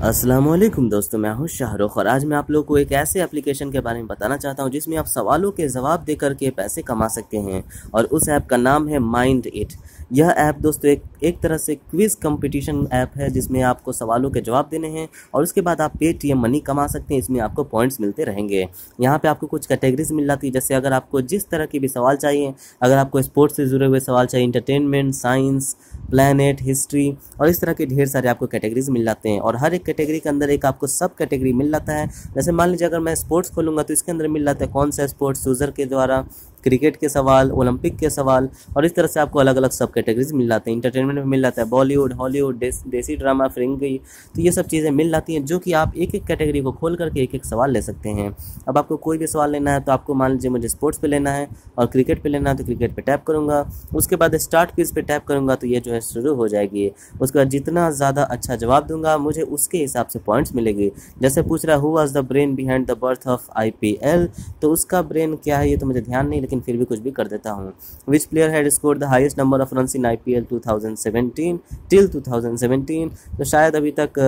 अस्सलामुअलैकुम दोस्तों, मैं हूं शाहरुख और आज मैं आप लोगों को एक ऐसे एप्लीकेशन के बारे में बताना चाहता हूं जिसमें आप सवालों के जवाब देकर के पैसे कमा सकते हैं। और उस ऐप का नाम है माइंड इट। यह ऐप दोस्तों एक तरह से क्विज कंपटीशन ऐप है जिसमें आपको सवालों के जवाब देने हैं और उसके बाद आप पेटीएम मनी कमा सकते हैं। इसमें आपको पॉइंट्स मिलते रहेंगे। यहाँ पे आपको कुछ कैटेगरीज मिल जाती है, जैसे अगर आपको जिस तरह की भी सवाल चाहिए, अगर आपको स्पोर्ट्स से जुड़े हुए सवाल चाहिए, इंटरटेनमेंट, साइंस, प्लैनेट, हिस्ट्री और इस तरह के ढेर सारे आपको कैटेगरीज मिल जाते हैं। और हर एक कैटेगरी के अंदर एक आपको सब कैटेगरी मिल जाता है। जैसे मान लीजिए अगर मैं स्पोर्ट्स खोलूंगा तो इसके अंदर मिल जाता है कौन सा स्पोर्ट्स यूजर के द्वारा, क्रिकेट के सवाल, ओलंपिक के सवाल और इस तरह से आपको अलग अलग सब कैटेगरीज मिल जाते हैं। इंटरटेनमेंट में मिल जाता है बॉलीवुड, हॉलीवुड, देसी ड्रामा, फिरंगी, तो ये सब चीज़ें मिल जाती हैं जो कि आप एक एक कैटेगरी को खोल करके एक एक सवाल ले सकते हैं। अब आपको कोई भी सवाल लेना है तो आपको मान लीजिए मुझे स्पोर्ट्स पे लेना है और क्रिकेट पे लेना है तो क्रिकेट पे टैप करूँगा, उसके बाद स्टार्ट क्विज पे टैप करूँगा तो ये जो है शुरू हो जाएगी। उसके बाद जितना ज़्यादा अच्छा जवाब दूंगा मुझे उसके हिसाब से पॉइंट्स मिलेगी। जैसे पूछ रहा है who was the brain behind the birth of IPL, तो उसका ब्रेन क्या है ये तो मुझे ध्यान नहीं, लेकिन फिर भी कुछ भी कर देता हूँ। विच player had scored the highest number of runs in IPL 2017 till 2017, तो शायद अभी तक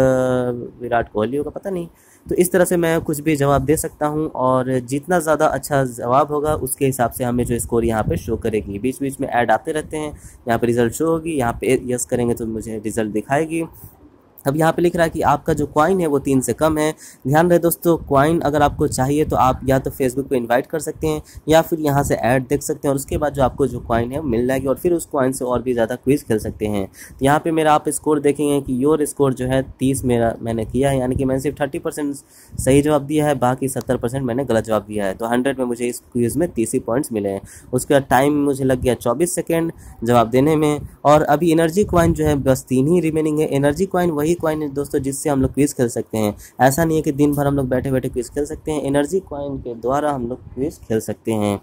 विराट कोहली होगा, पता नहीं। तो इस तरह से मैं कुछ भी जवाब दे सकता हूं और जितना ज़्यादा अच्छा जवाब होगा उसके हिसाब से हमें जो स्कोर यहाँ पे शो करेगी। बीच बीच में ऐड आते रहते हैं, यहाँ पे रिजल्ट शो होगी, यहाँ पे यस करेंगे तो मुझे रिजल्ट दिखाएगी। अब यहाँ पे लिख रहा है कि आपका जो कॉइन है वो 3 से कम है। ध्यान रहे दोस्तों, कॉइन अगर आपको चाहिए तो आप या तो फेसबुक पे इनवाइट कर सकते हैं या फिर यहाँ से ऐड देख सकते हैं और उसके बाद जो आपको जो कॉइन है वो मिल जाएगी और फिर उस कॉइन से और भी ज़्यादा क्विज खेल सकते हैं। तो यहाँ पे मेरा आप स्कोर देखेंगे कि योर स्कोर जो है 30 मैंने किया है, यानी कि मैंने सिर्फ 30% सही जवाब दिया है, बाकी 70% मैंने गलत जवाब दिया है। तो 100 में मुझे इस क्विज में 30 ही पॉइंट्स मिले हैं। उसके बाद टाइम मुझे लग गया 24 सेकेंड जवाब देने में। और अभी एनर्जी कॉइन जो है बस 3 ही रिमेनिंग है। एनर्जी कॉइन वही कॉइन है दोस्तों जिससे हम लोग क्विज खेल सकते हैं। ऐसा नहीं है कि दिन भर हम लोग बैठे बैठे क्विज खेल सकते हैं, एनर्जी कॉइन के द्वारा हम लोग क्विज खेल सकते हैं।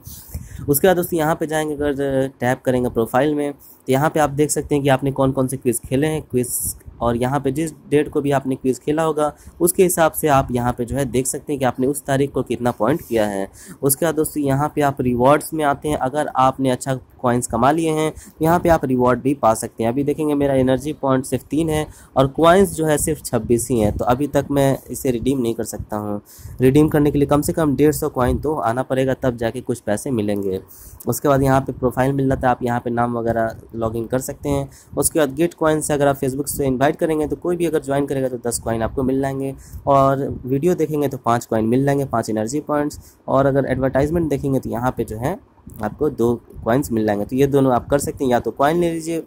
उसके बाद दोस्तों यहाँ पे जाएंगे, अगर टैप करेंगे प्रोफाइल में तो यहाँ पे आप देख सकते हैं कि आपने कौन कौन से क्विज खेले हैं क्विज, और यहाँ पे जिस डेट को भी आपने क्विज खेला होगा उसके हिसाब से आप यहाँ पे जो है देख सकते हैं कि आपने उस तारीख को कितना पॉइंट किया है। उसके बाद दोस्तों यहाँ पे आप रिवॉर्ड्स में आते हैं। अगर आपने अच्छा कॉइन्स कमा लिए हैं तो यहाँ पे आप रिवॉर्ड भी पा सकते हैं। अभी देखेंगे मेरा एनर्जी पॉइंट सिर्फ 3 है और कॉइन्स जो है सिर्फ 26 ही हैं, तो अभी तक मैं इसे रिडीम नहीं कर सकता हूँ। रिडीम करने के लिए कम से कम 150 कॉइन तो आना पड़ेगा, तब जाके कुछ पैसे मिलेंगे। उसके बाद यहाँ पे प्रोफाइल मिल जाता है, आप यहाँ पे नाम वगैरह लॉगिन कर सकते हैं। उसके बाद गेट कॉइन से अगर आप फेसबुक से इन्वाइट करेंगे तो कोई भी अगर ज्वाइन करेगा तो 10 कॉइन आपको मिल जाएंगे, और वीडियो देखेंगे तो 5 कॉइन मिल जाएंगे, 5 एनर्जी पॉइंट्स। और अगर एडवर्टाइजमेंट देखेंगे तो यहाँ पे जो है आपको 2 कॉइन्स मिल जाएंगे। तो ये दोनों आप कर सकते हैं, या तो कॉइन ले लीजिए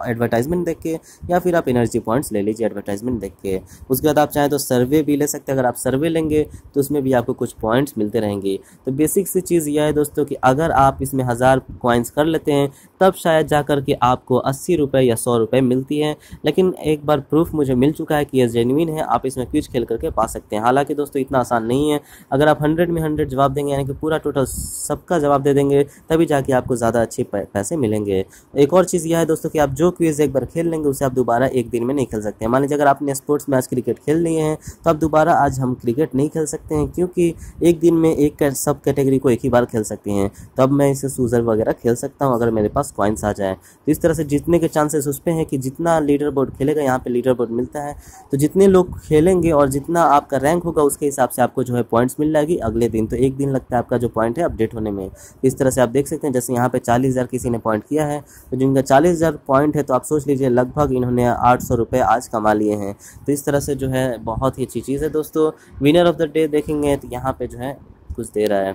एडवर्टाइजमेंट देख के, या फिर आप एनर्जी पॉइंट्स ले लीजिए एडवर्टाइजमेंट देख के। उसके बाद आप चाहें तो सर्वे भी ले सकते हैं। अगर आप सर्वे लेंगे तो उसमें भी आपको कुछ पॉइंट्स मिलते रहेंगे। तो बेसिक सी चीज़ यह है दोस्तों कि अगर आप इसमें 1000 कॉइन्स कर लेते हैं तब शायद जा कर के आपको 80 रुपये या 100 रुपये मिलती है। लेकिन एक बार प्रूफ मुझे मिल चुका है कि यह जेन्युइन है, आप इसमें क्विज खेल करके पा सकते हैं। हालांकि दोस्तों इतना आसान नहीं है। अगर आप 100 में 100 जवाब देंगे, यानी कि पूरा टोटल सबका जवाब दे देंगे, तभी जाके आपको ज़्यादा अच्छे पैसे मिलेंगे। एक और चीज़ यह है दोस्तों कि आप जो क्विज एक बार खेल लेंगे उसे आप दोबारा एक दिन में नहीं खेल सकते हैं। मान लीजिए अगर आपने स्पोर्ट्स में आज क्रिकेट खेल लिए हैं तो आप दोबारा आज हम क्रिकेट नहीं खेल सकते हैं, क्योंकि एक दिन में एक सब कैटेगरी को एक ही बार खेल सकते हैं। तब मैं इसे सूजर वगैरह खेल सकता हूं अगर मेरे पास कॉइन्स आ जाए। तो इस तरह से जीतने के चांसेस उस पर हैं कि जितना लीडर बोर्ड खेलेगा, यहाँ पे लीडर बोर्ड मिलता है, तो जितने लोग खेलेंगे और जितना आपका रैंक होगा उसके हिसाब से आपको जो है पॉइंट्स मिल जाएगी अगले दिन। तो एक दिन लगता है आपका जो पॉइंट है अपडेट होने में। इस तरह से आप देख सकते हैं, जैसे यहाँ पे 40,000 किसी ने पॉइंट किया है, तो जिनका 40,000 पॉइंट है तो आप सोच लीजिए लगभग इन्होंने 800 रुपये आज कमा लिए हैं। तो इस तरह से जो है बहुत ही अच्छी चीज़ है दोस्तों। विनर ऑफ द डे देखेंगे तो यहाँ पे जो है कुछ दे रहा है।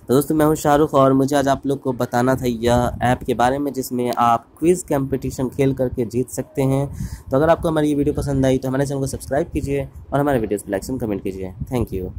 तो दोस्तों मैं हूं शाहरुख और मुझे आज आप लोग को बताना था यह ऐप के बारे में जिसमें आप क्विज़ कंपटीशन खेल करके जीत सकते हैं। तो अगर आपको हमारी ये वीडियो पसंद आई तो हमारे चैनल को सब्सक्राइब कीजिए और हमारे वीडियोज़ पर लाइक एंड कमेंट कीजिए। Thank you.